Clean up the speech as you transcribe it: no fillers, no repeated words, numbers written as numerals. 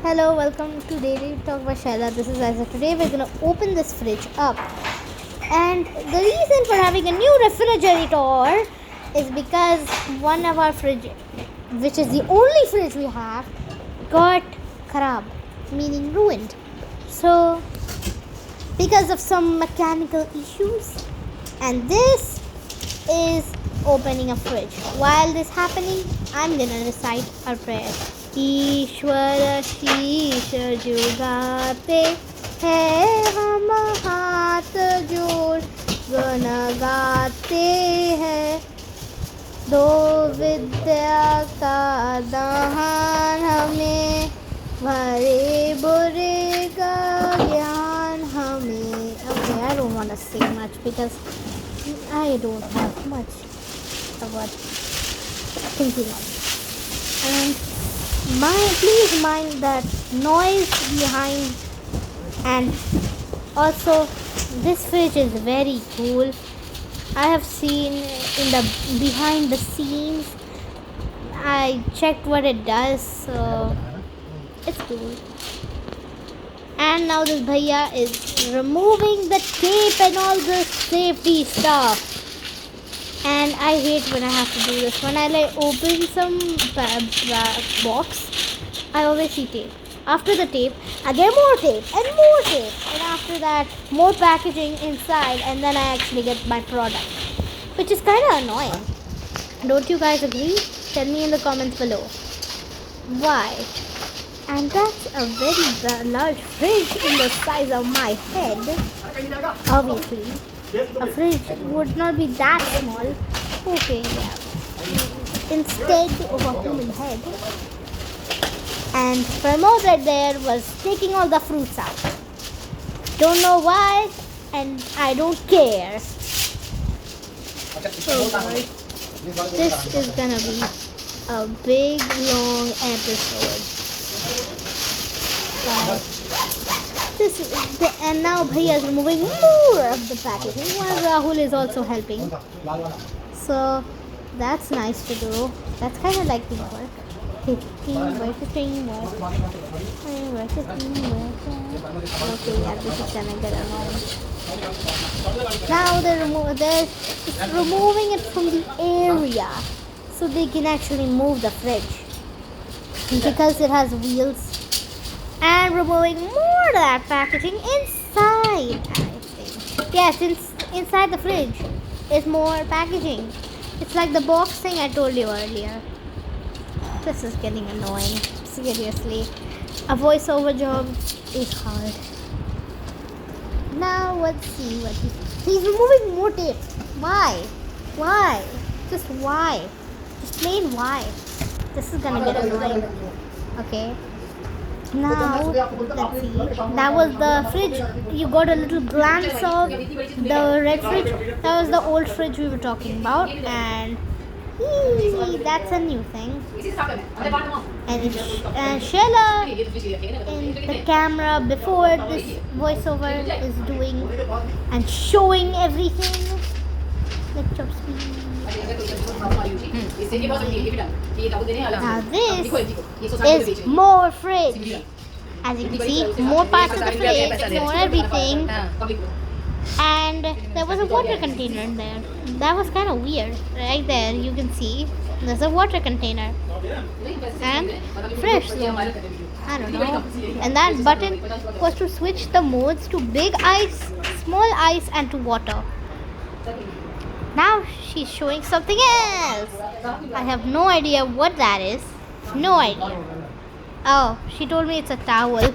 Hello, welcome to Daily Talk by Shaila. This is Isaac. Today we're gonna open this fridge up. And the reason for having a new refrigerator is because one of our fridge, which is the only fridge we have, got kharab, meaning ruined. So, because of some mechanical issues, and this is opening a fridge. While this happening, I'm gonna recite our prayer. ईश्वर शीश जुगाते हैं हम हाथ जोड़ गुण गाते हैं दो विद्या का दान हमें भरे बुरे का ज्ञान हमें. Okay, I don't want to say much because I don't have much of what thinking of. And please mind that noise behind, and also this fridge is very cool. I have seen in the behind the scenes. I checked what it does, so it's cool. And now this bhaiya is removing the tape and all the safety stuff. And I hate when I have to do this. When I open some box, I always see tape. After the tape, I get more tape and more tape. And after that, more packaging inside. And then I actually get my product. Which is kind of annoying. Don't you guys agree? Tell me in the comments below. Why? And that's a very large fridge in the size of my head. Obviously. A fridge would not be that small. Okay, yeah. Instead of a human head. And Pramod right there was taking all the fruits out. Don't know why, and I don't care. Oh boy. This is gonna be a big, long episode. And now Bhaiya is removing more of the packaging while Rahul is also helping. So that's nice to do. That's kind of like teamwork. Teamwork. Okay, yeah, this is gonna get annoying. Now they're removing it from the area so they can actually move the fridge because it has wheels. And removing more of that packaging inside, I think. Yes, inside the fridge is more packaging. It's like the box thing I told you earlier. This is getting annoying. Seriously. A voiceover job is hard. Now let's see what he's removing more tape. Why? Why? Just why? Just plain why? This is gonna get annoying. Okay. Now, let's see. That was the fridge. You got a little glance of the red fridge. That was the old fridge we were talking about. And that's a new thing. And Sheila in the camera before this voiceover is doing and showing everything. Let's up speed. Now this is more fridge. As you can see, more parts of the fridge, more everything. And there was a water container in there. That was kind of weird. Right there, you can see there's a water container. And fresh zone. I don't know. And that button was to switch the modes to big ice, small ice, and to water. Now she's showing something else. I have no idea what that is. No idea. Oh, she told me it's a towel.